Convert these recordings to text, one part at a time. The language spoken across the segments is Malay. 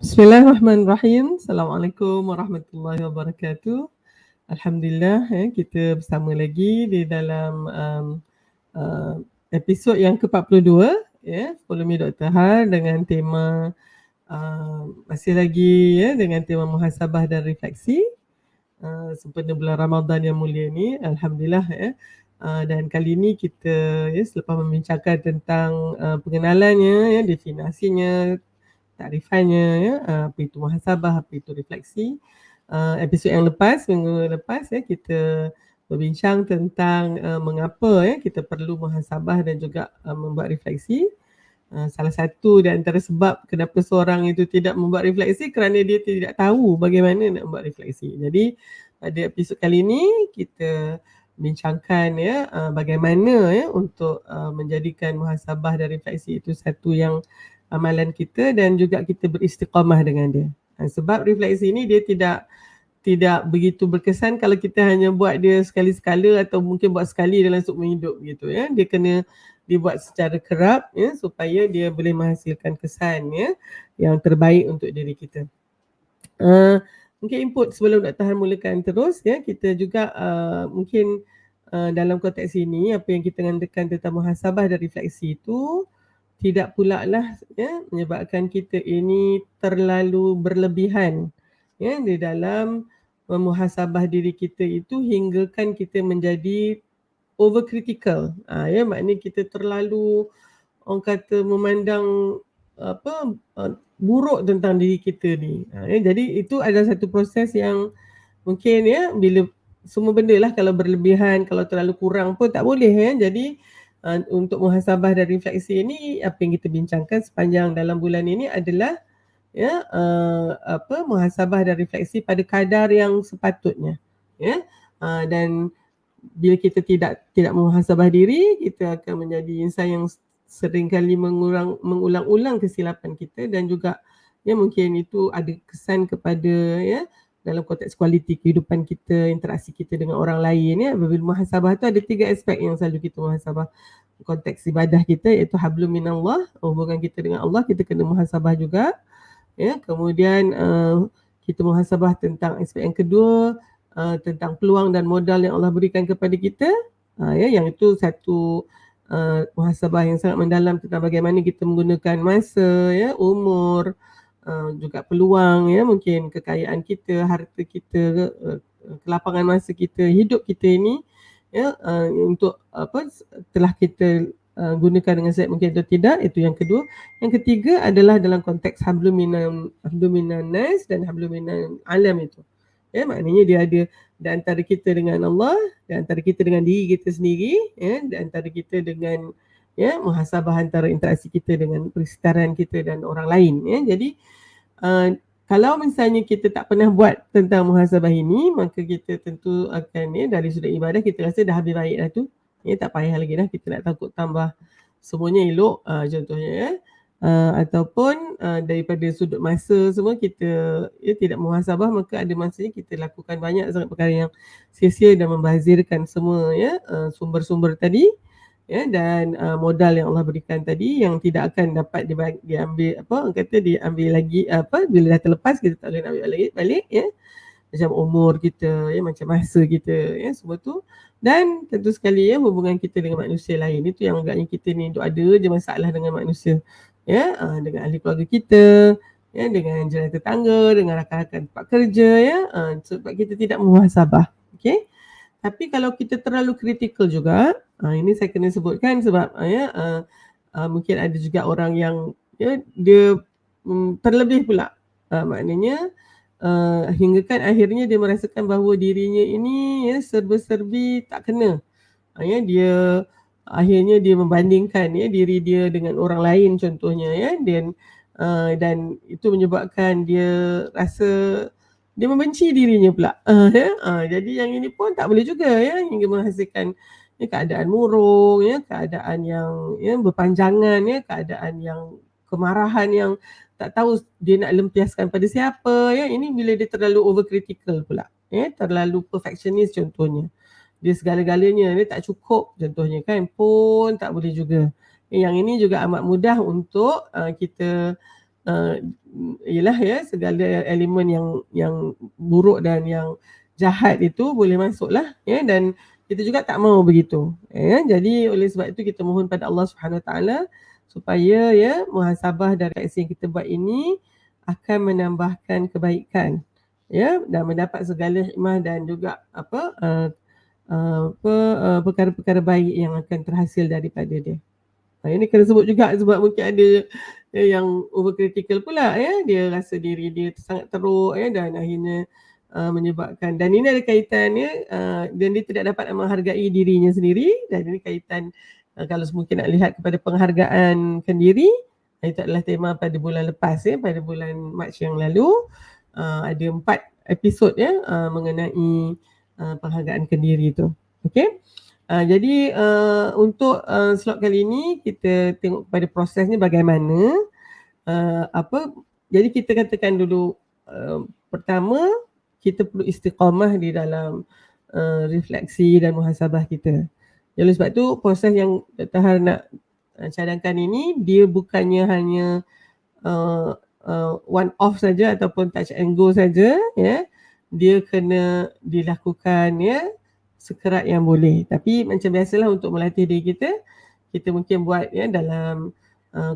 Bismillahirrahmanirrahim. Assalamualaikum warahmatullahi wabarakatuh. Alhamdulillah, kita bersama lagi di dalam uh, episod yang ke-42, 10 Minit Dr. Har dengan tema masih lagi dengan tema muhasabah dan refleksi sempena bulan Ramadan yang mulia ni. Alhamdulillah, dan kali ini kita selepas membincangkan tentang pengenalannya, definisinya, takrifannya, apa itu muhasabah, apa itu refleksi. Episod yang lepas, minggu lepas, kita berbincang tentang mengapa kita perlu muhasabah dan juga membuat refleksi. Salah satu di antara sebab kenapa seorang itu tidak membuat refleksi kerana dia tidak tahu bagaimana nak membuat refleksi. Jadi pada episod kali ini kita bincangkan bagaimana untuk menjadikan muhasabah dan refleksi itu satu yang amalan kita dan juga kita beristiqamah dengan dia. Sebab refleksi ini dia tidak begitu berkesan kalau kita hanya buat dia sekali-sekala atau mungkin buat sekali dalam seumur hidup gitu ya. Dia kena dibuat secara kerap supaya dia boleh menghasilkan kesan yang terbaik untuk diri kita. Mungkin input sebelum Dr. Han mulakan terus kita juga mungkin dalam konteks ini apa yang kita ngandalkan tentang muhasabah dan refleksi itu tidak pula lah menyebabkan kita ini terlalu berlebihan di dalam memuhasabah diri kita itu hinggakan kita menjadi overcritical. Maknanya kita terlalu orang kata memandang buruk tentang diri kita ni. Jadi itu adalah satu proses yang mungkin bila semua benda lah kalau berlebihan, kalau terlalu kurang pun tak boleh Jadi untuk muhasabah dan refleksi ini apa yang kita bincangkan sepanjang dalam bulan ini adalah muhasabah dan refleksi pada kadar yang sepatutnya. Dan bila kita tidak muhasabah diri, kita akan menjadi insan yang seringkali mengulang-ulang kesilapan kita dan juga mungkin itu ada kesan kepada dalam konteks kualiti kehidupan kita, interaksi kita dengan orang lain Apabila muhasabah tu ada 3 aspek yang selalu kita muhasabah. Konteks ibadah kita iaitu hablum minallah, hubungan kita dengan Allah, kita kena muhasabah juga. Kemudian kita muhasabah tentang aspek yang kedua, tentang peluang dan modal yang Allah berikan kepada kita. Yang itu satu muhasabah yang sangat mendalam tentang bagaimana kita menggunakan masa, umur, juga peluang mungkin kekayaan kita, harta kita, kelapangan masa kita, hidup kita ini untuk telah kita gunakan dengan sebaik mungkin atau tidak. Itu yang kedua. Yang ketiga adalah dalam konteks hablum minan nas dan hablum minan alam itu. Maknanya dia ada di antara kita dengan Allah, di antara kita dengan diri kita sendiri, di antara kita dengan muhasabah antara interaksi kita dengan persekitaran kita dan orang lain. Jadi kalau misalnya kita tak pernah buat tentang muhasabah ini, maka kita tentu akan dari sudut ibadah kita rasa dah habis baik dah tu. Tak payah lagi dah kita nak takut tambah semuanya elok contohnya ataupun daripada sudut masa semua kita tidak muhasabah, maka ada masanya kita lakukan banyak sangat perkara yang sia-sia dan membazirkan semua sumber-sumber tadi dan modal yang Allah berikan tadi yang tidak akan dapat diambil diambil lagi bila dah terlepas kita tak boleh nak ambil balik macam umur kita macam masa kita semua tu. Dan tentu sekali hubungan kita dengan manusia lain, itu yang agaknya kita ni duk ada je masalah dengan manusia dengan ahli keluarga kita, dengan jiran tetangga, dengan rakan-rakan tempat kerja sebab kita tidak muhasabah. Okey. Tapi kalau kita terlalu kritikal juga, ini saya kena sebutkan sebab mungkin ada juga orang yang dia terlebih pula. Maknanya hinggakan akhirnya dia merasakan bahawa dirinya ini serba-serbi tak kena. Dia akhirnya dia membandingkan diri dia dengan orang lain contohnya dan itu menyebabkan dia rasa dia membenci dirinya pula. Jadi yang ini pun tak boleh juga hingga menghasilkan keadaan murung, keadaan yang berpanjangan, keadaan yang kemarahan yang tak tahu dia nak lempiaskan pada siapa. Ini bila dia terlalu overcritical pula, terlalu perfectionist contohnya. Dia segala-galanya dia tak cukup contohnya pun tak boleh juga. Yang ini juga amat mudah untuk kita ialah ya segala elemen yang buruk dan yang jahat itu boleh masuklah ya, dan kita juga tak mau begitu ya. Jadi oleh sebab itu kita mohon pada Allah Subhanahu Wa Taala supaya ya muhasabah dari aksi yang kita buat ini akan menambahkan kebaikan ya, dan mendapat segala hikmah dan juga perkara-perkara baik yang akan terhasil daripada dia. Ini kena sebut juga sebab mungkin ada yang overcritical pula ya, dia rasa diri dia sangat teruk ya, dan akhirnya menyebabkan, dan ini ada kaitannya dan dia tidak dapat menghargai dirinya sendiri, dan ini kaitan kalau mungkin nak lihat kepada penghargaan diri, itu adalah tema pada bulan lepas ya, pada bulan Mac yang lalu ada 4 episod ya mengenai penghargaan diri itu. Okey. Jadi untuk slot kali ini kita tengok kepada prosesnya bagaimana. Jadi kita katakan dulu pertama kita perlu istiqamah di dalam refleksi dan muhasabah kita. Jadi sebab tu proses yang Dr. Har nak cadangkan ini, dia bukannya hanya one off saja ataupun touch and go saja ya. Dia kena dilakukan ya sekerat yang boleh. Tapi macam biasalah untuk melatih diri kita mungkin buat ya dalam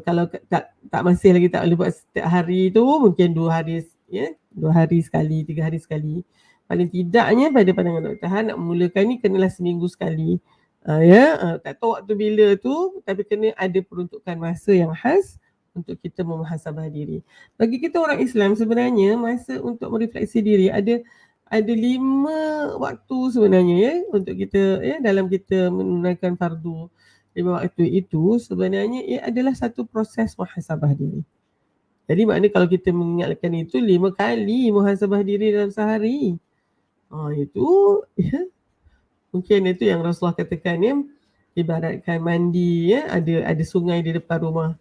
kalau tak masih lagi tak boleh buat setiap hari tu, mungkin 2 hari ya, 2 hari sekali, 3 hari sekali. Paling tidaknya pada pandangan Dr. Han nak memulakan ni kenalah seminggu sekali. Tak tahu waktu bila tu, tapi kena ada peruntukan masa yang khas untuk kita memuhasabah diri. Bagi kita orang Islam sebenarnya masa untuk merefleksi diri ada 5 waktu sebenarnya ya untuk kita ya, dalam kita menunaikan fardu 5 waktu itu sebenarnya ia adalah satu proses muhasabah diri. Jadi maknanya kalau kita mengingatkan itu 5 kali muhasabah diri dalam sehari. Itu ya, mungkin itu yang Rasulullah katakan ya, ibaratkan mandi ya, ada sungai di depan rumah.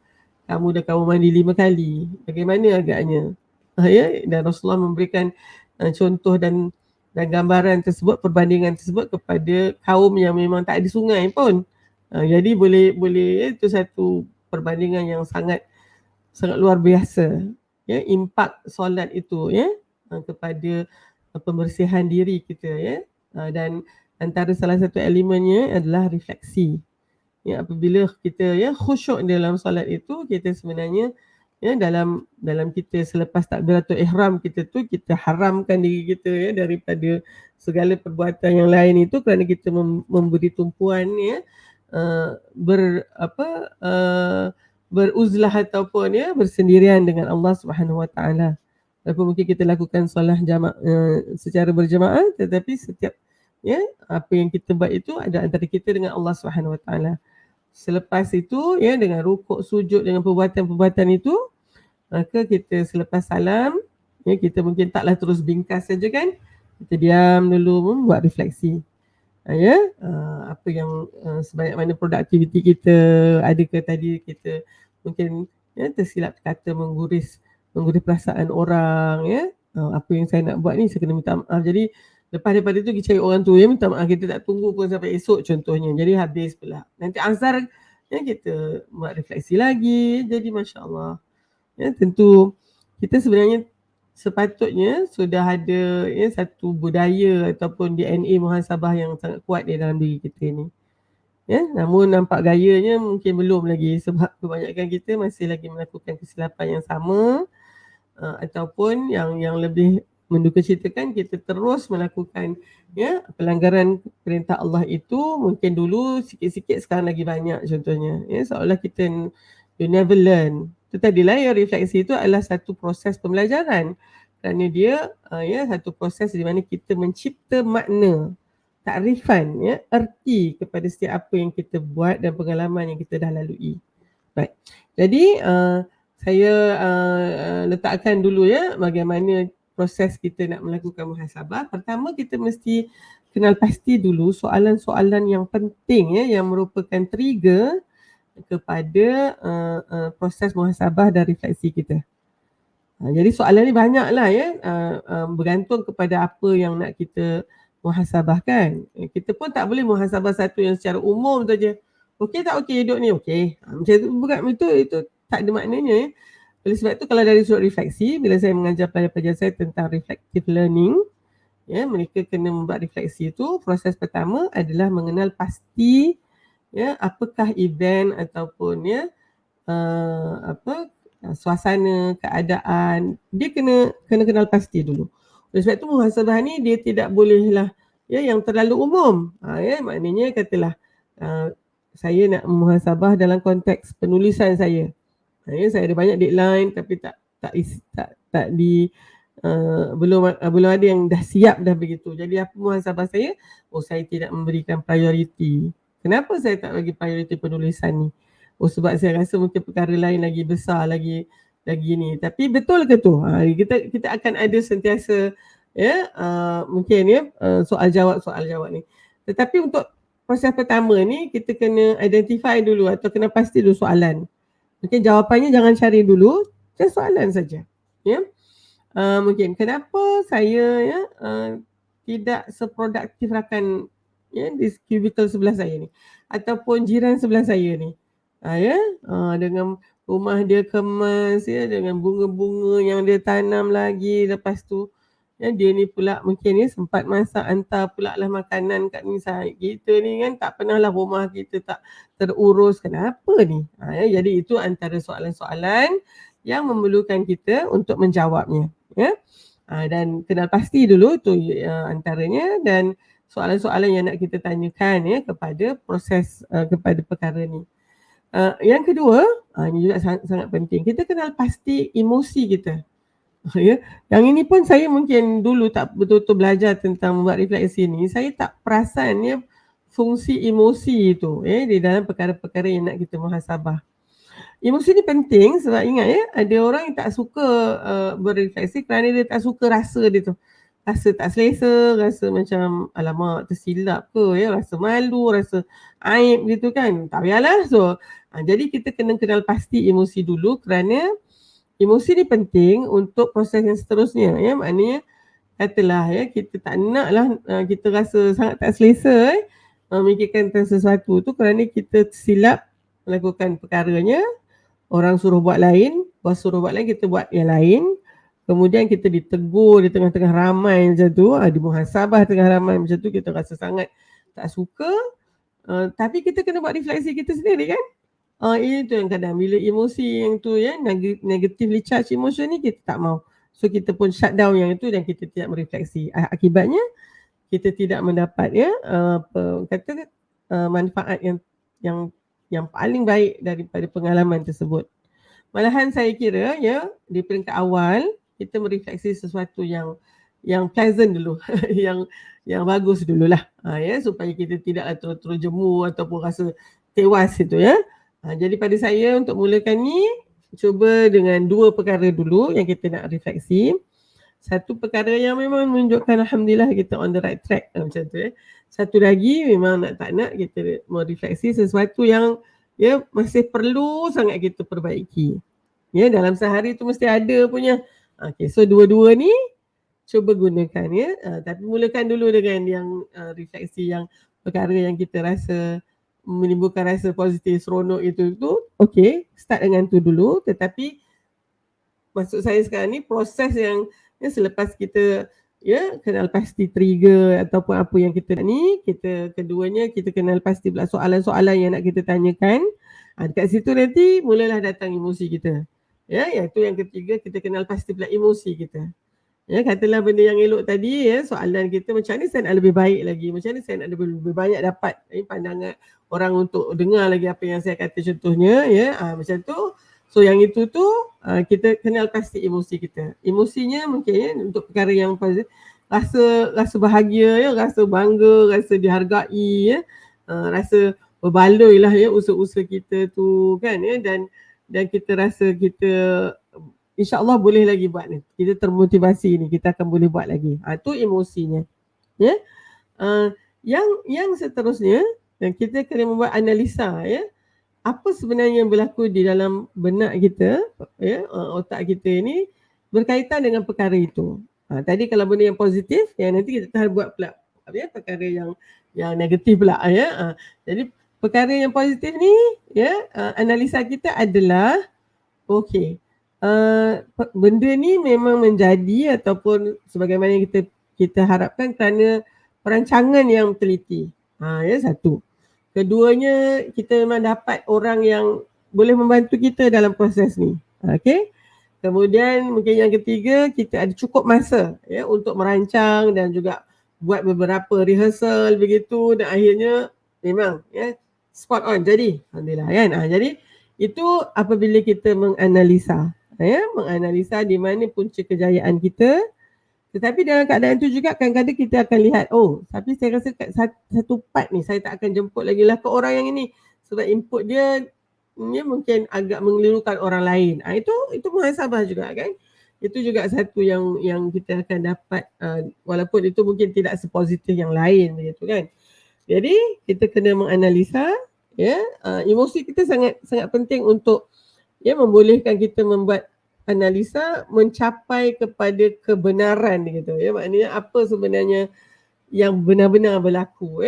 Kamu mandi 5 kali. Bagaimana agaknya? Ya, dan Rasulullah memberikan contoh dan gambaran tersebut, perbandingan tersebut kepada kaum yang memang tak ada sungai pun. Jadi boleh itu satu perbandingan yang sangat luar biasa. Ya, impak solat itu ya kepada pembersihan diri kita ya. Dan antara salah satu elemennya adalah refleksi. Ya, apabila kita ya khusyuk dalam solat itu, kita sebenarnya ya dalam kita selepas takbiratul ihram kita tu, kita haramkan diri kita ya daripada segala perbuatan yang lain itu kerana kita memberi tumpuan ya beruzlah ataupun ya bersendirian dengan Allah Subhanahu Wa Taala. Walaupun mungkin kita lakukan solat secara berjemaah, tetapi setiap ya apa yang kita buat itu ada antara kita dengan Allah Subhanahu Wa Taala. Selepas itu ya dengan rukuk, sujud, dengan perbuatan-perbuatan itu, maka kita selepas salam ya, kita mungkin taklah terus bingkas saja kan, kita diam dulu membuat refleksi apa yang sebanyak mana produktiviti kita, adakah tadi kita mungkin ya tersilap kata mengguris perasaan orang ya, apa yang saya nak buat ni saya kena minta maaf. Jadi lepas daripada tu kita cari orang tu ya minta maaf, kita tak tunggu pun sampai esok contohnya, jadi habis pula. Nanti asar ya kita buat refleksi lagi. Jadi masya-Allah ya, tentu kita sebenarnya sepatutnya sudah ada ya satu budaya ataupun DNA muhasabah yang sangat kuat di dalam diri kita ni. Ya, namun nampak gayanya mungkin belum lagi sebab kebanyakan kita masih lagi melakukan kesilapan yang sama ataupun yang lebih mendukacitakan kita terus melakukan ya pelanggaran perintah Allah itu, mungkin dulu sikit-sikit sekarang lagi banyak contohnya ya, seolah kita you never learn. Itu tadilah ya, refleksi itu adalah satu proses pembelajaran kerana dia ya satu proses di mana kita mencipta makna, takrifan ya, erti kepada setiap apa yang kita buat dan pengalaman yang kita dah lalui. Baik. Jadi saya letakkan dulu ya bagaimana proses kita nak melakukan muhasabah. Pertama kita mesti kenal pasti dulu soalan-soalan yang penting ya, yang merupakan trigger kepada proses muhasabah dan refleksi kita. Jadi soalan ni banyak lah ya, bergantung kepada apa yang nak kita muhasabahkan. Kita pun tak boleh muhasabah satu yang secara umum saja. Okey tak okey hidup ni? Okey. Macam tu bukan, itu tak ada maknanya ya. Oleh sebab itu kalau dari sudut refleksi, bila saya mengajar pelajar-pelajar saya tentang reflective learning, ya, mereka kena membuat refleksi itu. Proses pertama adalah mengenal pasti, ya, apakah event ataupun ya suasana, keadaan, dia kena kenal pasti dulu. Oleh sebab itu muhasabah ni dia tidak bolehlah ya yang terlalu umum. Ya, maknanya katalah saya nak muhasabah dalam konteks penulisan saya. Ya, saya ada banyak deadline tapi tak di belum ada yang dah siap dah begitu. Jadi apa muhasabah saya? Saya tidak memberikan prioriti. Kenapa saya tak bagi prioriti penulisan ni? Sebab saya rasa mungkin perkara lain lagi besar lagi ni. Tapi betul ke tu? Kita akan ada sentiasa ya mungkin ya soal jawab ni. Tetapi untuk proses pertama ni kita kena identify dulu atau kena pasti dulu soalan. Mungkin jawapannya jangan cari dulu, just soalan saja. Ya. Mungkin kenapa saya ya tidak seproduktif rakan ya di kubikel sebelah saya ni ataupun jiran sebelah saya ni. Dengan rumah dia kemas ya, dengan bunga-bunga yang dia tanam lagi, lepas tu ya dia ni pula mungkin ya sempat masak hantar pula lah makanan kat ni saya. Kita ni kan tak pernah lah rumah kita tak terurus, kenapa ni? Jadi itu antara soalan-soalan yang memerlukan kita untuk menjawabnya ya. Dan kenal pasti dulu tu antaranya, dan soalan-soalan yang nak kita tanyakan ya kepada proses kepada perkara ni. Yang kedua, ini juga sangat penting. Kita kenal pasti emosi kita. Ya, yang ini pun saya mungkin dulu tak betul-betul belajar tentang membuat refleksi ni. Saya tak perasan ya fungsi emosi itu di dalam perkara-perkara yang nak kita muhasabah. Emosi ni penting sebab ingat ya, ada orang yang tak suka berrefleksi kerana dia tak suka rasa dia tu. Rasa tak selesa, rasa macam alamak tersilap ke ya, rasa malu, rasa aib gitu kan. Tak payahlah. So, jadi kita kena kenal pasti emosi dulu kerana emosi ni penting untuk proses yang seterusnya ya. Maknanya katalah ya kita tak naklah kita rasa sangat tak selesa memikirkan tentang sesuatu tu kerana kita silap melakukan perkaranya. Orang suruh buat lain, bos suruh buat lain, kita buat yang lain. Kemudian kita ditegur di tengah-tengah ramai macam tu, di muhasabah tengah ramai macam tu, kita rasa sangat tak suka. Tapi kita kena buat refleksi kita sendiri kan. Itu yang kadang bila emosi yang tu ya, negatively charged emotion ni kita tak mau. So kita pun shut down yang itu dan kita tidak merefleksi. Akibatnya kita tidak mendapat ya manfaat yang paling baik daripada pengalaman tersebut. Malahan saya kira ya di peringkat awal kita merefleksi sesuatu yang pleasant dulu, yang bagus dululah. Ya supaya kita tidaklah terus jemu ataupun rasa tewas itu ya. Jadi pada saya untuk mulakan ni cuba dengan dua perkara dulu yang kita nak refleksi. Satu perkara yang memang menunjukkan alhamdulillah kita on the right track macam tu ya. Satu lagi memang tak nak kita merefleksi sesuatu yang ya masih perlu sangat kita perbaiki. Ya dalam sehari tu mesti ada punya. Okay, so dua-dua ni cuba gunakan ya. Tapi mulakan dulu dengan yang refleksi yang perkara yang kita rasa menimbulkan rasa positif, seronok itu. Okay, start dengan tu dulu. Tetapi maksud saya sekarang ni proses yang ya, selepas kita ya kenal pasti trigger ataupun apa yang kita ni, kita keduanya kita kenal pasti pula soalan-soalan yang nak kita tanyakan. Dekat situ nanti mulalah datang emosi kita. Ya, iaitu yang ketiga kita kenal pasti pula emosi kita. Ya, katalah benda yang elok tadi ya, soalan kita macam ni saya nak lebih baik lagi, macam ni saya nak lebih banyak dapat pandangan orang untuk dengar lagi apa yang saya kata contohnya ya, macam tu. So yang itu tu kita kenal pasti emosi kita. Emosinya mungkin ya, untuk perkara yang rasa bahagia ya, rasa bangga, rasa dihargai ya, rasa berbaloi lah ya usaha-usaha kita tu kan ya, dan kita rasa kita InsyaAllah boleh lagi buat ni. Kita termotivasi ni, kita akan boleh buat lagi. Itu emosinya. Ya. Yang seterusnya, kita kena membuat analisa ya. Apa sebenarnya yang berlaku di dalam benak kita, ya, otak kita ni berkaitan dengan perkara itu. Tadi kalau benda yang positif, ya nanti kita tahan buat pula ya, perkara yang negatif pula ya. Jadi perkara yang positif ni, ya, analisa kita adalah okey. benda ni memang menjadi ataupun sebagaimana kita harapkan kerana perancangan yang teliti. Ya, satu. Keduanya, kita memang dapat orang yang boleh membantu kita dalam proses ni. Okey. Kemudian mungkin yang ketiga, kita ada cukup masa ya untuk merancang dan juga buat beberapa rehearsal begitu, dan akhirnya memang ya spot on jadi. Alhamdulillah kan. Jadi itu apabila kita menganalisa di mana punca kejayaan kita. Tetapi dalam keadaan itu juga kadang-kadang kita akan lihat, tapi saya rasa kat satu part ni saya tak akan jemput lagi lah ke orang yang ini sebab input dia mungkin agak mengelirukan orang lain. Itu muhasabah juga kan. Itu juga satu yang kita akan dapat, walaupun itu mungkin tidak sepositif yang lain begitu kan. Jadi kita kena menganalisa ya, emosi kita sangat sangat penting untuk membolehkan kita membuat analisa mencapai kepada kebenaran gitu ya. Maknanya apa sebenarnya yang benar-benar berlaku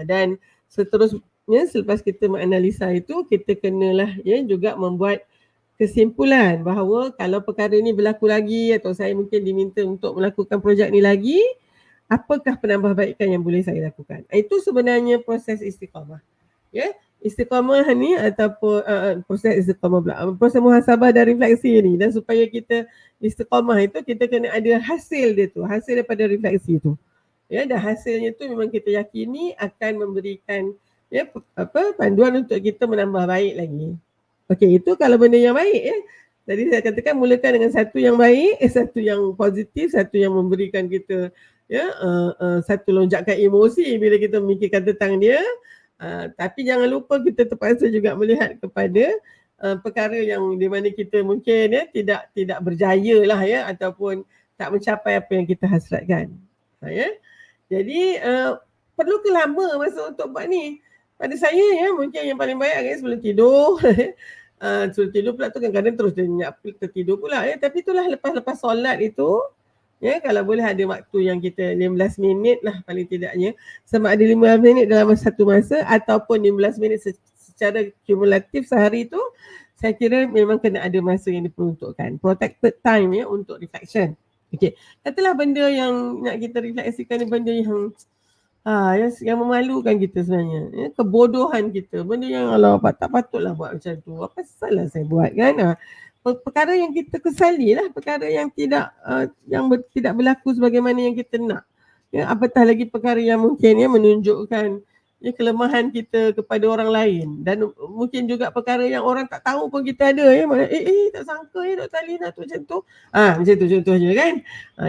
dan seterusnya selepas kita menganalisa itu, kita kenalah juga membuat kesimpulan bahawa kalau perkara ni berlaku lagi atau saya mungkin diminta untuk melakukan projek ni lagi, apakah penambahbaikan yang boleh saya lakukan. Itu sebenarnya proses istiqamah. Ya, istiqamah ni ataupun proses istiqamah pula, proses muhasabah dan refleksi ni, dan supaya kita istiqamah itu kita kena ada hasil dia tu, hasil daripada refleksi tu. Ya, dan hasilnya tu memang kita yakini akan memberikan panduan untuk kita menambah baik lagi. Okey, itu kalau benda yang baik ya. Jadi saya katakan mulakan dengan satu yang baik, satu yang positif, satu yang memberikan kita satu lonjakan emosi bila kita memikirkan tentang dia. Tapi jangan lupa kita terpaksa juga melihat kepada perkara yang di mana kita mungkin tidak berjaya lah ya, ataupun tak mencapai apa yang kita hasratkan. Ya. Jadi perlu ke lama masa untuk buat ni? Pada saya ya, mungkin yang paling baik agaknya sebelum tidur. Sebelum tidur pula tu kadang-kadang terus dia tertidur pula ya. Tapi itulah lepas solat itu, ya, kalau boleh ada waktu yang kita 15 minit lah paling tidaknya. Sama ada 15 minit dalam satu masa ataupun 15 minit secara kumulatif sehari tu, saya kira memang kena ada masa yang diperuntukkan. Protected time ya untuk reflection. Okey, katalah benda yang nak kita refleksikan ni benda yang yang memalukan kita sebenarnya, ya, kebodohan kita, benda yang tak patutlah buat macam tu, apa salah saya buat kan. Perkara yang kita kesali lah, perkara yang tidak tidak berlaku sebagaimana yang kita nak ya, apatah lagi perkara yang mungkin menunjukkan kelemahan kita kepada orang lain, dan mungkin juga perkara yang orang tak tahu pun kita ada ya. Tak sangka ya Dr. Alina tu macam tu. Macam tu contohnya kan.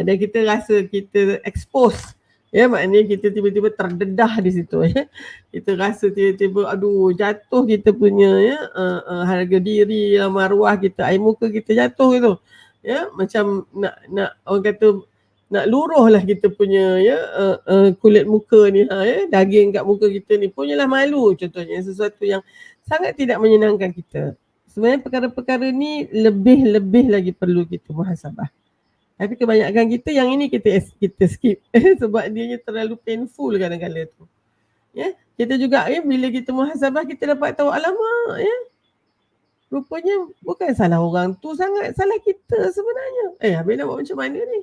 Dan kita rasa kita expose ya, maknanya kita tiba-tiba terdedah di situ ya. Kita rasa tiba-tiba jatuh kita punya harga diri, maruah kita, air muka kita jatuh gitu. Ya, macam nak orang kata nak luruh lah kita punya kulit muka ni daging kat muka kita ni punyalah malu contohnya, sesuatu yang sangat tidak menyenangkan kita. Sebenarnya perkara-perkara ni lebih lagi perlu kita muhasabah. Tapi kebanyakan kita yang ini kita skip sebab dia terlalu painful kadang-kadang tu. Ya, kita juga bila kita muhasabah kita dapat tahu alamak ya. Rupanya bukan salah orang tu sangat, salah kita sebenarnya. Habis nak buat macam mana ni?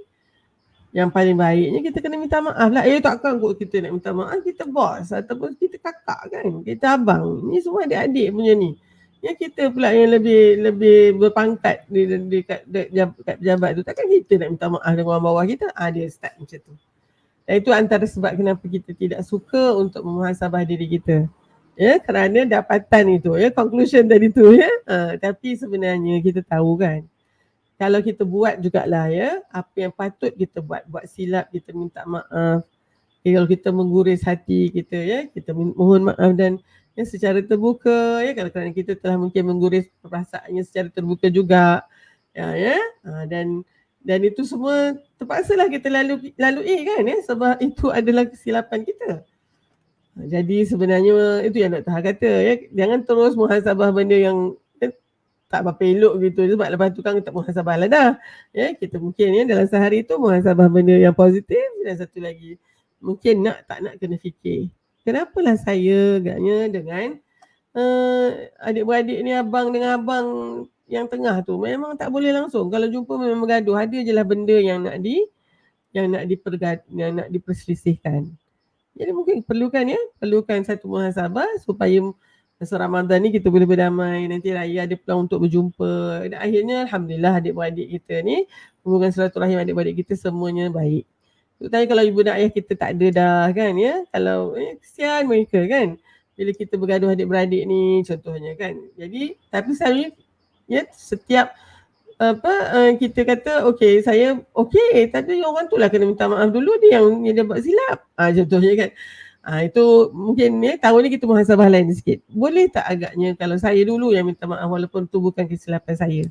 Yang paling baiknya kita kena minta maaf lah. Takkan kot kita nak minta maaf, kita bos ataupun kita kakak kan, kita abang. Ni semua adik-adik punya ni. Ya, kita pula yang lebih berpangkat dekat pejabat tu. Takkan kita nak minta maaf dengan orang bawah kita? Dia start macam tu. Dan itu antara sebab kenapa kita tidak suka untuk memuhasabah diri kita. Ya, kerana dapatan itu, ya, conclusion tadi tu ya. Tapi sebenarnya kita tahu kan, kalau kita buat jugalah ya, apa yang patut kita buat silap, kita minta maaf. Kalau kita mengguris hati kita ya, kita mohon maaf dan secara terbuka ya, kadang-kadang kita telah mungkin mengguris perasaannya secara terbuka juga. Ya. Dan itu semua terpaksalah kita lalui kan ya, sebab itu adalah kesilapan kita. Jadi sebenarnya itu yang Dr. Ha kata ya, jangan terus muhasabah benda yang tak apa elok gitu, sebab lepas tu kan tak muhasabah lah dah. Ya, kita mungkin dalam sehari tu muhasabah benda yang positif, dan satu lagi mungkin tak nak kena fikir, kenapalah saya agaknya dengan adik-beradik ni, abang dengan abang yang tengah tu memang tak boleh langsung. Kalau jumpa memang bergaduh, ada je lah benda yang nak diperselisihkan. Jadi mungkin perlukan satu muhasabah supaya masa Ramadan ni kita boleh berdamai, nanti raya ada peluang untuk berjumpa. Dan akhirnya alhamdulillah adik-beradik kita ni, hubungan silaturahim adik-beradik kita semuanya baik. Terutama kalau ibu dan ayah kita tak ada dah kan ya. Kalau kesian mereka kan. Bila kita bergaduh adik-beradik ni contohnya kan. Jadi tapi saya setiap kita kata okey saya okey tapi orang tu lah kena minta maaf dulu, dia yang buat silap. Contohnya kan. Itu mungkin tahun ni kita muhasabah lain sikit. Boleh tak agaknya kalau saya dulu yang minta maaf walaupun tu bukan kesilapan saya.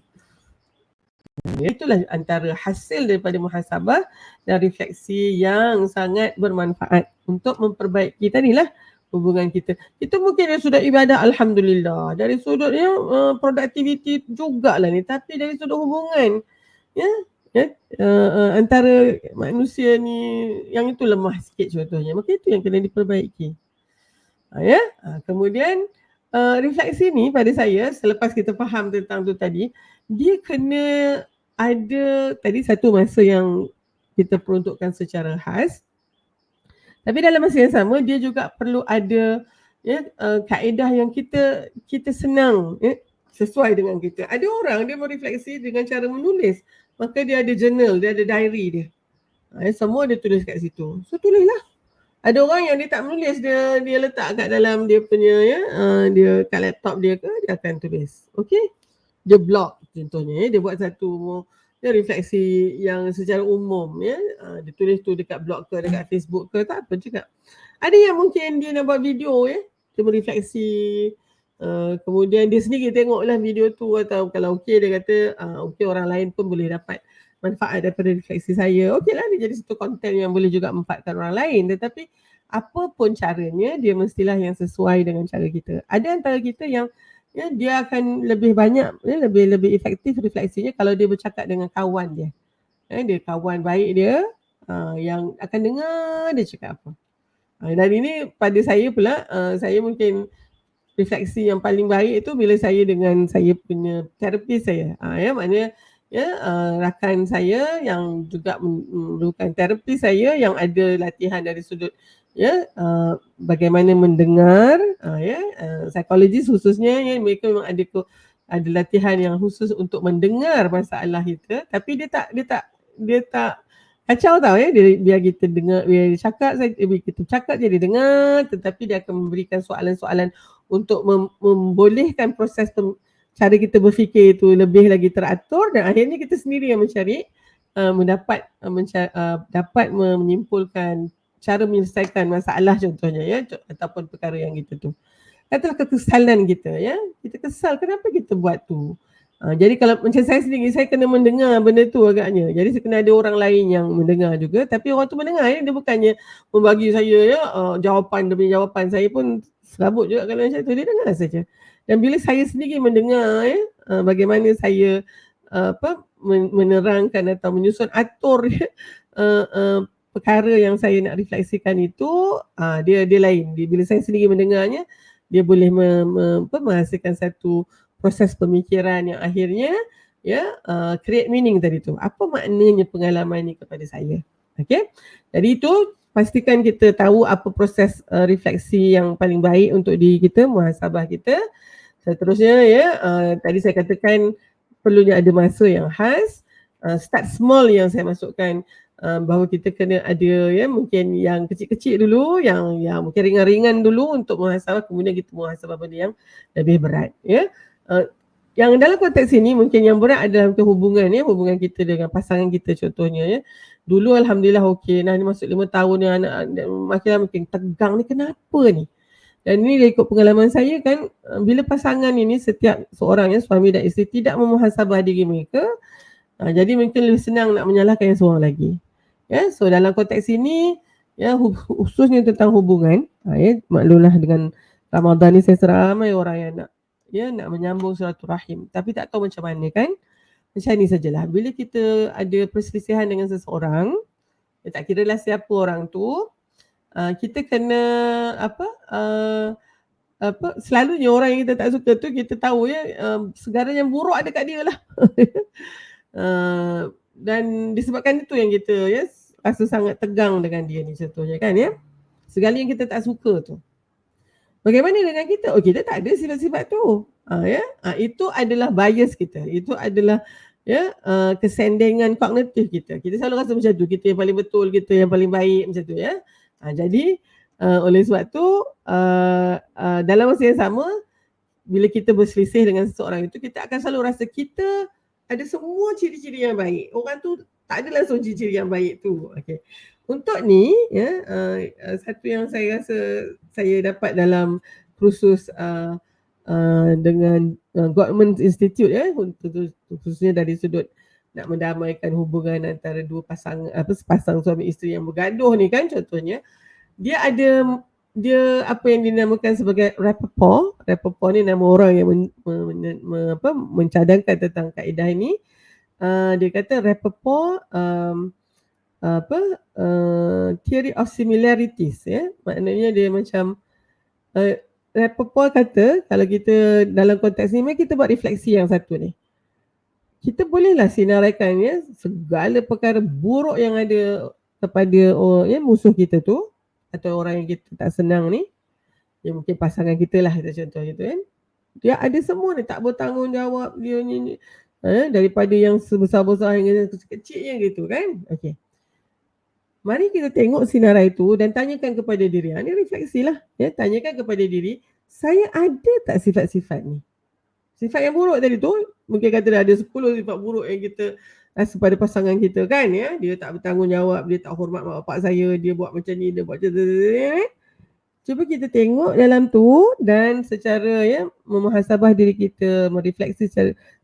Itulah antara hasil daripada muhasabah dan refleksi yang sangat bermanfaat untuk memperbaiki tadilah hubungan kita. Kita mungkin sudah ibadah alhamdulillah. Dari sudutnya productivity jugalah ni, tapi dari sudut hubungan antara manusia ni yang itu lemah sikit contohnya. Maka itu yang kena diperbaiki. Kemudian refleksi ni pada saya selepas kita faham tentang tu tadi, dia kena ada tadi satu masa yang kita peruntukkan secara khas. Tapi dalam masa yang sama dia juga perlu ada kaedah yang kita senang sesuai dengan kita. Ada orang dia merefleksi dengan cara menulis. Maka dia ada journal, dia ada diary dia. Semua dia tulis kat situ. So tulislah. Ada orang yang dia tak menulis, dia letak kat dalam dia punya dia kat laptop dia ke, dia akan tulis. Okey. Dia blog contohnya, dia buat satu refleksi yang secara umum dia tulis tu dekat blog ke, dekat Facebook ke, tak apa juga. Ada yang mungkin dia nak buat video dia merefleksi, kemudian dia sendiri tengoklah video tu, atau kalau okey dia kata okey orang lain pun boleh dapat manfaat daripada refleksi saya. Okeylah, dia jadi satu konten yang boleh juga manfaatkan orang lain. Tetapi apa pun caranya, dia mestilah yang sesuai dengan cara kita. Ada antara kita yang dia akan lebih banyak, lebih efektif refleksinya kalau dia bercakap dengan kawan dia. Dia kawan baik dia yang akan dengar dia cakap apa. Dan ini pada saya pula, saya mungkin refleksi yang paling baik itu bila saya dengan saya punya terapis saya. Maknanya rakan saya yang juga memerlukan terapi saya, yang ada latihan dari sudut bagaimana mendengar, psikologis khususnya mereka memang ada latihan yang khusus untuk mendengar masalah kita, tapi dia tak kacau tau biar kita dengar, biar dia cakap, kita cakap dia dengar, tetapi dia akan memberikan soalan-soalan untuk membolehkan proses cara kita berfikir itu lebih lagi teratur, dan akhirnya kita sendiri yang mencari dapat menyimpulkan cara menyelesaikan masalah contohnya ataupun perkara yang kita tu. Katalah kekesalan kita kita kesal, kenapa kita buat tu? Jadi kalau macam saya sendiri, saya kena mendengar benda tu agaknya. Jadi saya kena ada orang lain yang mendengar juga, tapi orang tu mendengar dia bukannya membagi saya jawapan demi jawapan. Saya pun serabut juga kalau macam tu, dia dengar saja. Dan bila saya sendiri mendengar bagaimana saya menerangkan atau menyusun atur perkara yang saya nak refleksikan itu, dia lain. Bila saya sendiri mendengarnya, dia boleh menghasilkan satu proses pemikiran yang akhirnya create meaning tadi tu. Apa maknanya pengalaman ni kepada saya? Okey. Jadi itu pastikan kita tahu apa proses refleksi yang paling baik untuk diri kita, muhasabah kita. Seterusnya tadi saya katakan perlunya ada masa yang khas. Start small yang saya masukkan, bahawa kita kena ada mungkin yang kecil-kecil dulu, yang mungkin ringan-ringan dulu untuk muhasabah, kemudian kita muhasabah benda yang lebih berat. Yang dalam konteks ini mungkin yang berat adalah hubungan kita dengan pasangan kita contohnya. Dulu alhamdulillah okey, ni masuk 5 tahun ni anak makin tegang ni, kenapa ni? Dan ini ikut pengalaman saya kan, bila pasangan ini setiap seorang suami dan isteri tidak memuhasabah diri mereka, jadi mungkin lebih senang nak menyalahkan yang seorang lagi. So dalam konteks ini khususnya tentang hubungan, maklumlah dengan Ramadan ni saya ramai orang yang nak menyambung silaturahim, tapi tak tahu macam mana kan. Macam ni sajalah, bila kita ada perselisihan dengan seseorang, tak kira lah siapa orang tu, kita kena selalunya orang yang kita tak suka tu kita tahu ya segala yang buruk ada kat dia lah. Dan disebabkan itu yang kita ya rasa sangat tegang dengan dia ni contohnya kan ya. Segala yang kita tak suka tu. Bagaimana dengan kita? Oh, kita tak ada sifat-sifat tu. Ya, itu adalah bias kita. Itu adalah ya kesendengan kognitif kita. Kita selalu rasa macam tu. Kita yang paling betul, kita yang paling baik macam tu ya. Jadi oleh sebab tu dalam masa yang sama bila kita berselisih dengan seseorang itu, kita akan selalu rasa kita ada semua ciri-ciri yang baik. Orang tu tak ada langsung ciri-ciri yang baik tu. Okay. Untuk ni, ya, satu yang saya rasa saya dapat dalam kursus dengan Gottman Institute ya, khususnya dari sudut nak mendamaikan hubungan antara dua sepasang suami isteri yang bergaduh ni kan contohnya, dia ada apa yang dinamakan sebagai rapport. Rapport ni nama orang yang mencadangkan tentang kaedah ini. Dia kata rapport theory of similarities ya. Maknanya dia macam rapport kata kalau kita dalam konteks ni kita buat refleksi yang satu ni. Kita bolehlah sinaraikan ya segala perkara buruk yang ada kepada musuh kita tu atau orang yang kita tak senang ni, yang mungkin pasangan kita lah kita contoh gitu kan, dia ada semua ni, tak bertanggungjawab dia ni daripada yang sebesar-besar hingga kecil-kecilnya gitu kan. Okey, mari kita tengok sinarai itu dan tanyakan kepada diri. Ini refleksilah ya, tanyakan kepada diri, saya ada tak sifat-sifat ni? Sifat yang buruk tadi tu, mungkin kata ada 10 sifat buruk yang kita rasa pada pasangan kita kan ya. Dia tak bertanggungjawab, dia tak hormat mak bapak saya, dia buat macam ni, dia buat macam ni. Cuba kita tengok dalam tu dan secara ya memuhasabah diri kita, merefleksi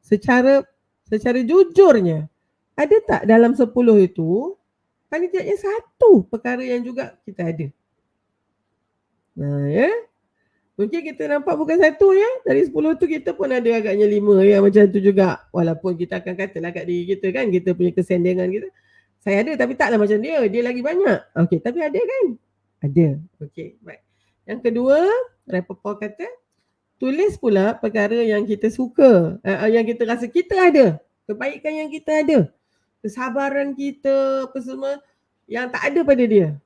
secara jujurnya. Ada tak dalam 10 itu paling tidaknya satu perkara yang juga kita ada? Nah ya. Mungkin kita nampak bukan satu ya. Dari 10 tu kita pun ada agaknya 5 ya macam tu juga. Walaupun kita akan katalah kat diri kita kan, kita punya kesendengan kita. Saya ada tapi taklah macam dia. Dia lagi banyak. Okey, tapi ada kan? Ada. Okey, baik. Yang kedua, rapport kata, tulis pula perkara yang kita suka. Yang kita rasa kita ada. Kebaikan yang kita ada. Kesabaran kita, apa semua yang tak ada pada dia.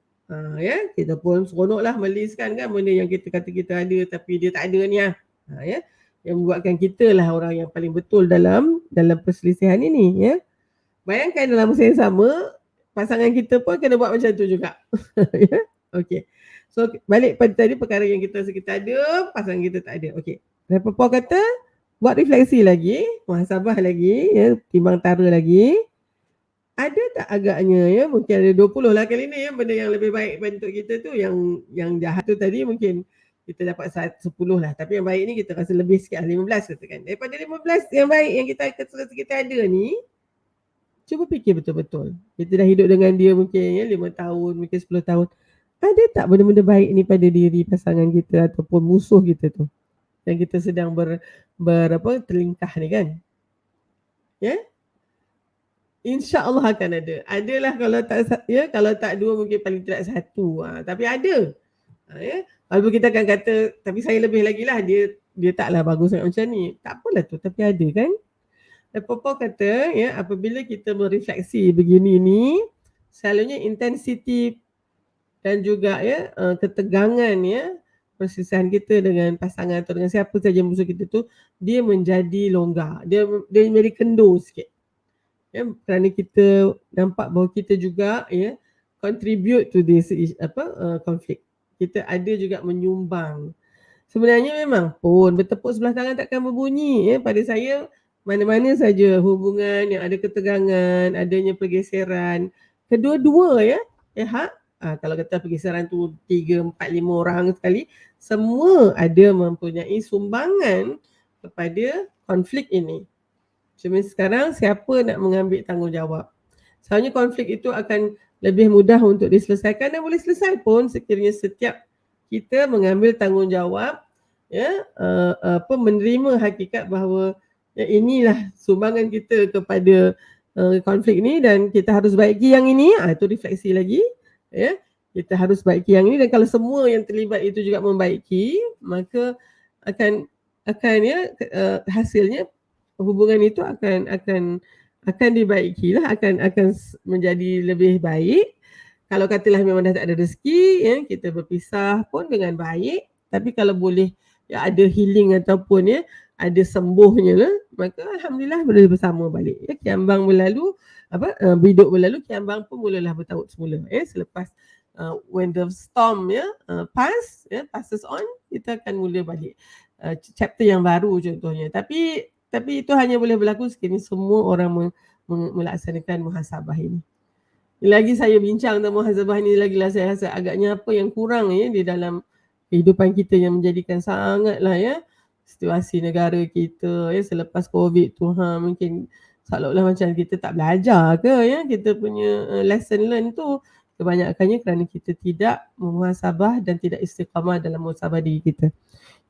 Ya, kita pun seronoklah meliskan kan benda yang kita kata kita ada tapi dia tak ada ni ya. Yang membuatkan kita lah orang yang paling betul dalam perselisihan ini ya. Bayangkan dalam masa yang sama pasangan kita pun kena buat macam tu juga. Ya. Okey. So balik pada tadi perkara yang kita rasa kita ada, pasangan kita tak ada. Okey. Rapport kata buat refleksi lagi, muhasabah lagi ya, timbang tara lagi. Ada tak agaknya ya, mungkin ada 20 lah kali ni ya, benda yang lebih baik untuk kita tu, yang jahat tu tadi mungkin kita dapat 10 lah, tapi yang baik ni kita rasa lebih sikit 15 katakan. Daripada 15 yang baik yang kita rasa kita ada ni, cuba fikir betul-betul. Kita dah hidup dengan dia mungkin ya 5 tahun, mungkin 10 tahun. Ada tak benda-benda baik ni pada diri pasangan kita ataupun musuh kita tu yang kita sedang terlingkah ni kan? Ya? InsyaAllah akan ada. Adalah kalau tak 2 mungkin paling tidak 1. Tapi ada. Ya. Walaupun kita akan kata tapi saya lebih lagi lah, dia taklah bagus macam ni. Tak apalah tu, tapi ada kan. Popo kata ya, apabila kita merefleksi begini ni, selalunya intensiti dan juga ya ketegangan ya perselisihan kita dengan pasangan atau dengan siapa saja musuh kita tu, dia menjadi longgar. Dia menjadi kendur sikit. Ya, kerana kita nampak bahawa kita juga ya contribute to this konflik. Kita ada juga menyumbang. Sebenarnya memang pun bertepuk sebelah tangan takkan berbunyi ya. Pada saya mana-mana saja hubungan yang ada ketegangan, adanya pergeseran, kedua-dua ya kalau kata pergeseran tu 3, 4, 5 orang sekali, semua ada mempunyai sumbangan kepada konflik ini. Cuma sekarang siapa nak mengambil tanggungjawab? Sebenarnya konflik itu akan lebih mudah untuk diselesaikan dan boleh selesai pun sekiranya setiap kita mengambil tanggungjawab ya, menerima hakikat bahawa ya, inilah sumbangan kita kepada konflik ni dan kita harus baiki yang ini. Itu refleksi lagi ya. kita harus baiki yang ini, dan kalau semua yang terlibat itu juga membaiki, maka akan hasilnya hubungan itu akan dibaikilah, akan menjadi lebih baik. Kalau katalah memang dah tak ada rezeki, ya, kita berpisah pun dengan baik, tapi kalau boleh ya ada healing ataupun ya ada sembuhnya lah, maka alhamdulillah boleh bersama balik. Ya, kiambang berlalu, biduk berlalu, kiambang pun mulalah bertaut semula. Selepas when the storm passes on, kita akan mula balik chapter yang baru contohnya. Tapi itu hanya boleh berlaku sekiranya semua orang melaksanakan muhasabah ini. Lagi saya bincang tentang muhasabah ni, lagilah saya rasa agaknya apa yang kurang ya di dalam kehidupan kita yang menjadikan sangatlah ya situasi negara kita ya selepas COVID tu, mungkin seolah-olah macam kita tak belajar ke ya, kita punya lesson learn tu kebanyakannya kerana kita tidak memuhasabah dan tidak istiqamah dalam muhasabah diri kita.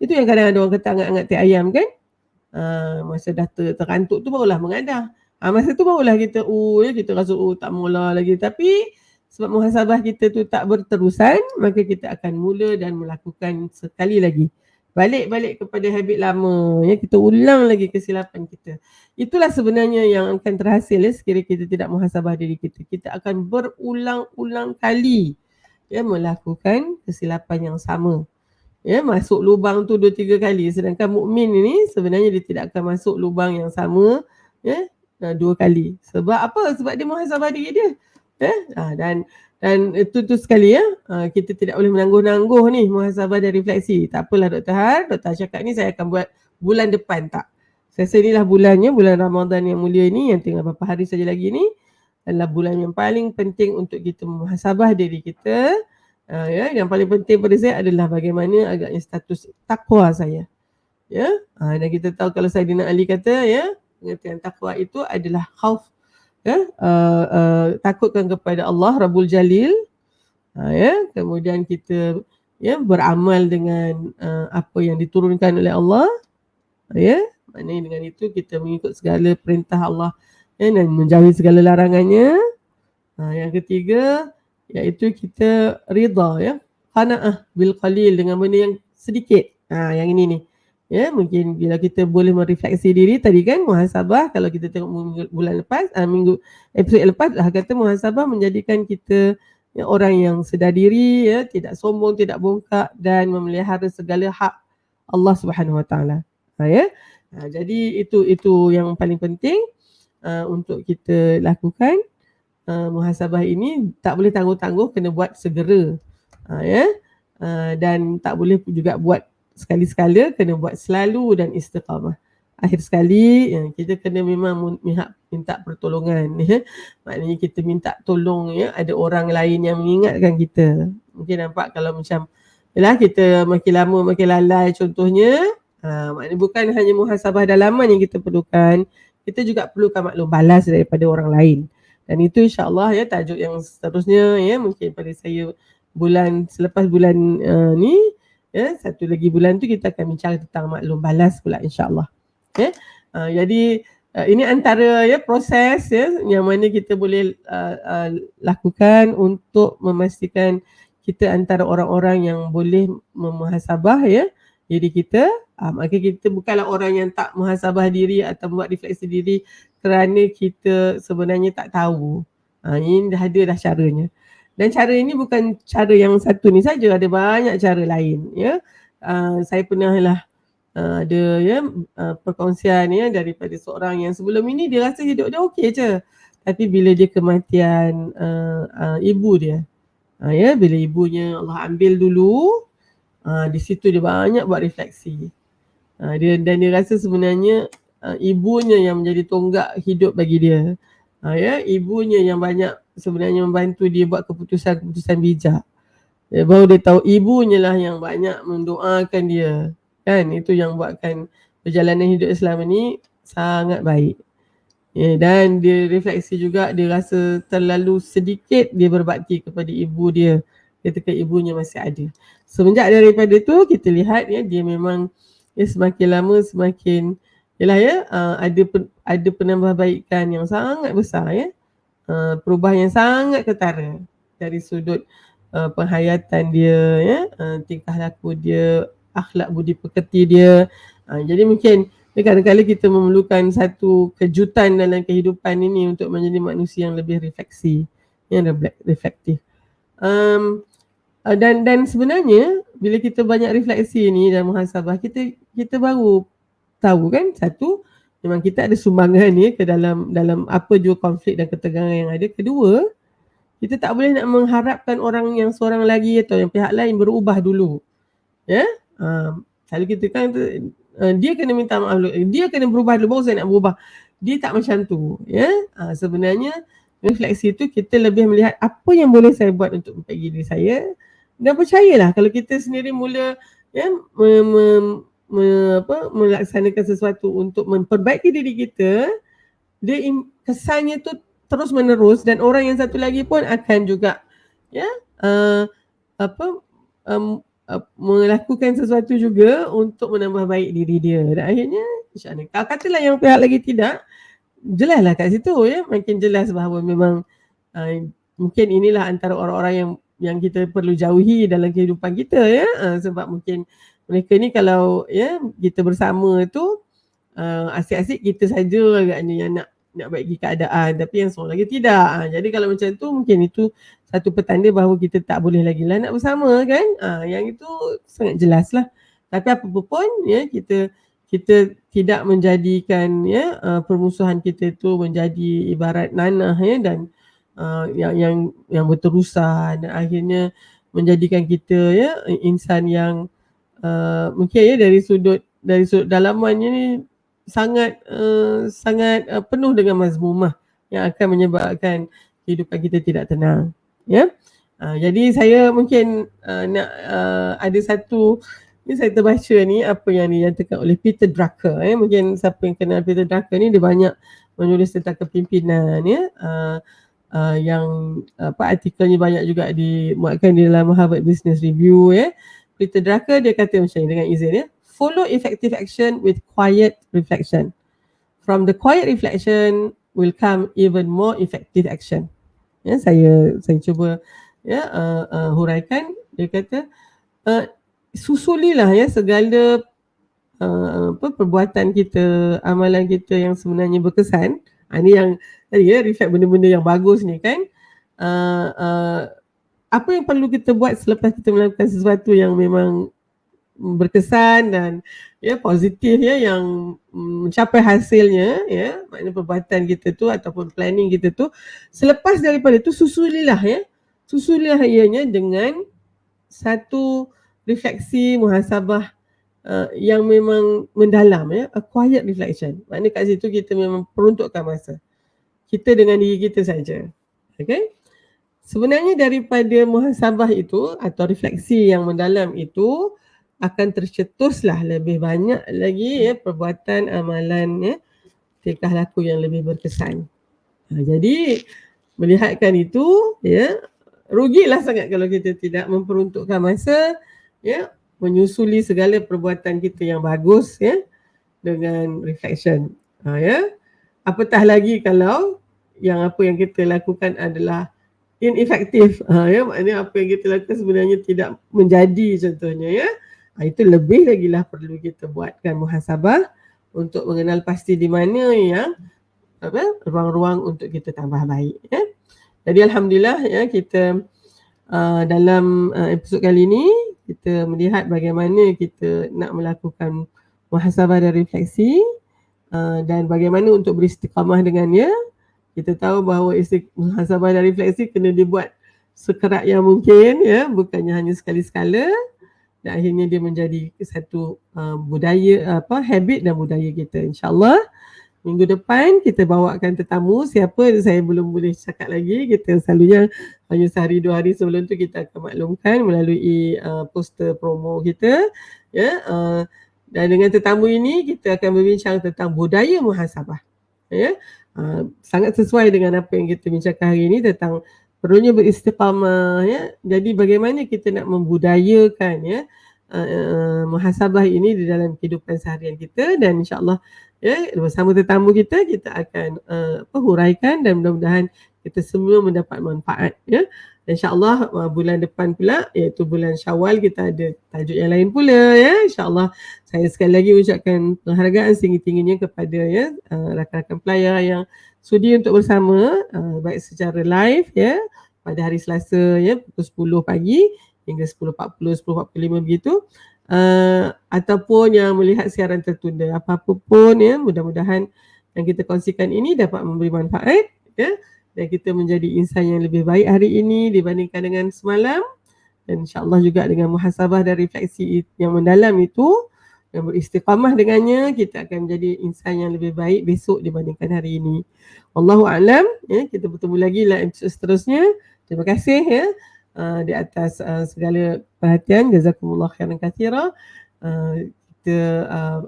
Itu yang kadang ada orang kata angat-angat teh ayam kan, masa dah terkantuk tu barulah mengadah. Masa tu barulah kita kita rasa tak mula lagi. Tapi sebab muhasabah kita tu tak berterusan, maka kita akan mula dan melakukan sekali lagi. Balik kepada habit lama, ya, kita ulang lagi kesilapan kita. Itulah sebenarnya yang akan terhasil ya, sekiranya kita tidak muhasabah diri kita. Kita akan berulang-ulang kali ya melakukan kesilapan yang sama. Ya, masuk lubang tu 2-3 kali, sedangkan mukmin ini sebenarnya dia tidak akan masuk lubang yang sama ya 2 kali. Sebab apa? Sebab dia muhasabah diri dia. Dan itu sekali ya, kita tidak boleh menangguh-nangguh ni muhasabah dan refleksi. Tak apalah Dr. cakap ni saya akan buat bulan depan, tak. Saya rasa inilah bulannya, bulan Ramadan yang mulia ni yang tinggal beberapa hari saja lagi ni adalah bulan yang paling penting untuk kita muhasabah diri kita. Yang paling penting pada saya adalah bagaimana agaknya status takwa saya. Ya, dan kita tahu kalau Saidina Ali kata ya, pengertian takwa itu adalah khauf, takutkan kepada Allah Rabbul Jalil, kemudian kita beramal dengan apa yang diturunkan oleh Allah, maknanya dengan itu kita mengikut segala perintah Allah dan menjauhi segala larangannya. Yang ketiga iaitu kita rida qanaah bil qalil, dengan benda yang sedikit. Yang ini ni mungkin bila kita boleh merefleksi diri tadi kan, muhasabah, kalau kita tengok bulan lepas, episod lepas kata muhasabah menjadikan kita orang yang sedar diri, tidak sombong, tidak bongkak dan memelihara segala hak Allah Subhanahu Wa Taala. Jadi itu yang paling penting untuk kita lakukan. Muhasabah ini tak boleh tangguh-tangguh, kena buat segera, dan tak boleh juga buat sekali-sekala, kena buat selalu dan istiqamah. Akhir sekali kita kena memang minta pertolongan, maknanya kita minta tolong ada orang lain yang mengingatkan kita. Mungkin nampak kalau macam kita makin lama makin lalai contohnya, maknanya bukan hanya muhasabah dalaman yang kita perlukan, kita juga perlukan maklum balas daripada orang lain. Dan itu insya-Allah tajuk yang seterusnya mungkin pada saya selepas bulan ni, satu lagi bulan tu kita akan bincang tentang maklum balas pula insya-Allah. Jadi ini antara proses yang mana kita boleh lakukan untuk memastikan kita antara orang-orang yang boleh memuhasabah diri kita. Maka kita bukanlah orang yang tak muhasabah diri atau buat refleksi diri kerana kita sebenarnya tak tahu. Ini dah ada caranya. Dan cara ini bukan cara yang satu ni saja, ada banyak cara lain. Saya pernah ada perkongsian daripada seorang yang sebelum ini dia rasa hidup dia okey je. Tapi bila dia kematian ibu dia, bila ibunya Allah ambil dulu, di situ dia banyak buat refleksi. Dia rasa sebenarnya ibunya yang menjadi tonggak hidup bagi dia. Ibunya yang banyak sebenarnya membantu dia buat keputusan-keputusan bijak. Baru dia tahu ibunya lah yang banyak mendoakan dia. Kan, itu yang buatkan perjalanan hidup Islam ini sangat baik. Dan dia refleksi juga, dia rasa terlalu sedikit dia berbakti kepada ibu dia ketika ibunya masih ada. Semenjak daripada tu kita lihat dia memang semakin lama semakin ada penambahbaikan yang sangat besar, perubahan yang sangat ketara dari sudut penghayatan dia, ya, tingkah laku dia, akhlak budi pekerti dia. Jadi mungkin kadang-kadang kita memerlukan satu kejutan dalam kehidupan ini untuk menjadi manusia yang lebih refleksi, yang reflektif. Dan sebenarnya bila kita banyak refleksi ni dan muhasabah, kita baru tahu kan, satu, memang kita ada sumbangan ni ke dalam apa jua konflik dan ketegangan yang ada. Kedua, kita tak boleh nak mengharapkan orang yang seorang lagi atau yang pihak lain berubah dulu. Ya, selalu kita kan dia kena minta maaf dulu, dia kena berubah dulu baru saya nak berubah. Dia tak macam tu, ya. Sebenarnya refleksi tu kita lebih melihat apa yang boleh saya buat untuk memperbaiki diri saya, dan percayalah kalau kita sendiri mula, ya, melaksanakan sesuatu untuk memperbaiki diri kita, dia kesannya tu terus menerus, dan orang yang satu lagi pun akan juga, ya, melakukan sesuatu juga untuk menambah baik diri dia. Dan akhirnya insya-Allah, kalau katalah yang pihak lagi tidak, jelaslah kat situ, ya, makin jelas bahawa memang mungkin inilah antara orang-orang yang kita perlu jauhi dalam kehidupan kita, ya. Sebab mungkin mereka ni kalau, ya, kita bersama tu asyik-asyik kita saja agaknya yang nak baiki keadaan, tapi yang seorang lagi tidak. Jadi kalau macam tu, mungkin itu satu petanda bahawa kita tak boleh lagi lah nak bersama kan. Yang itu sangat jelas lah. Tapi apa pun, ya, kita tidak menjadikan, ya, permusuhan kita tu menjadi ibarat nanah, ya, dan yang berterusan, dan akhirnya menjadikan kita, ya, insan yang mungkin, ya, dari sudut dalamannya ni sangat penuh dengan mazmumah yang akan menyebabkan kehidupan kita tidak tenang, ya. Jadi saya mungkin nak ada satu ni, saya terbaca ni apa yang dinyatakan oleh Peter Drucker, ya. Mungkin siapa yang kenal Peter Drucker ni, dia banyak menulis tentang kepimpinan, ya. Yang artikelnya banyak juga dimuatkan di dalam Harvard Business Review, ya. Peter Drucker dia kata macam ni dengan izin, ya. Follow effective action with quiet reflection. From the quiet reflection will come even more effective action. Ya, saya cuba, ya, huraikan. Dia kata susulilah, ya, segala perbuatan kita, amalan kita yang sebenarnya berkesan. Ini yang tadi, ya, reflect benda-benda yang bagus ni kan. Apa yang perlu kita buat selepas kita melakukan sesuatu yang memang berkesan dan, ya, positif, ya, yang mencapai hasilnya, ya, maknanya perbuatan kita tu ataupun planning kita tu, selepas daripada tu susulilah ianya dengan satu refleksi muhasabah yang memang mendalam, ya, a quiet reflection. Maknanya kat situ kita memang peruntukkan masa kita dengan diri kita saja. Okay? Sebenarnya daripada muhasabah itu atau refleksi yang mendalam itu akan tercetuslah lebih banyak lagi, ya, perbuatan, amalan, ya, tingkah laku yang lebih berkesan. Jadi melihatkan itu, ya, rugilah sangat kalau kita tidak memperuntukkan masa, ya, menyusuli segala perbuatan kita yang bagus, ya, dengan reflection. Ya. Apatah lagi kalau yang apa yang kita lakukan adalah ineffektif, ya, maknanya apa yang kita lakukan sebenarnya tidak menjadi, contohnya, ya. Itu lebih lagi lah perlu kita buatkan muhasabah untuk mengenal pasti di mana yang ruang-ruang untuk kita tambah baik, ya. Jadi alhamdulillah, ya, kita dalam episod kali ini kita melihat bagaimana kita nak melakukan muhasabah dan refleksi, dan bagaimana untuk beristiqamah dengannya. Kita tahu bahawa muhasabah dan refleksi kena dibuat sekerat yang mungkin, ya, bukannya hanya sekali-sekala, dan akhirnya dia menjadi satu budaya, habit dan budaya kita. InsyaAllah minggu depan kita bawakan tetamu. Siapa saya belum boleh cakap lagi. Kita selalunya hanya sehari 2 hari sebelum tu kita akan maklumkan melalui poster promo kita, ya. Dan dengan tetamu ini kita akan berbincang tentang budaya muhasabah, ya. Sangat sesuai dengan apa yang kita bincangkan hari ini tentang perlunya beristiqamah, ya. Jadi bagaimana kita nak membudayakan, ya, muhasabah ini di dalam kehidupan seharian kita, dan insya-Allah, ya, bersama tetamu kita akan huraikan, dan mudah-mudahan kita semua mendapat manfaat, ya, InsyaAllah bulan depan pula, iaitu bulan Syawal, kita ada tajuk yang lain pula ya. InsyaAllah saya sekali lagi ucapkan penghargaan setinggi-tingginya kepada ya rakan-rakan pelayar yang sudi untuk bersama baik secara live ya pada hari Selasa ya pukul 10 pagi hingga 10.40, 10.45 begitu. Ataupun yang melihat siaran tertunda, apa-apa pun ya, mudah-mudahan yang kita kongsikan ini dapat memberi manfaat ya, dan kita menjadi insan yang lebih baik hari ini dibandingkan dengan semalam, dan insyaAllah juga dengan muhasabah dan refleksi yang mendalam itu, yang beristiqamah dengannya, kita akan menjadi insan yang lebih baik besok dibandingkan hari ini. Wallahu a'lam ya, kita bertemu lagi dalam episode seterusnya. Terima kasih ya di atas segala perhatian. Jazakumullah khairan katsira. Kita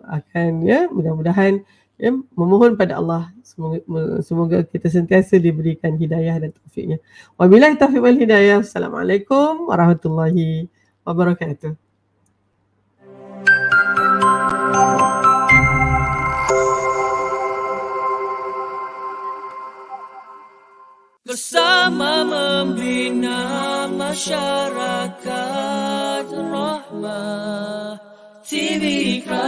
akan ya mudah-mudahan ya, memohon pada Allah semoga kita sentiasa diberikan hidayah dan taufiknya. Wabillahi taufiq wal hidayah. Assalamualaikum warahmatullahi wabarakatuh. Bersama membina masyarakat rahmah, Tibika.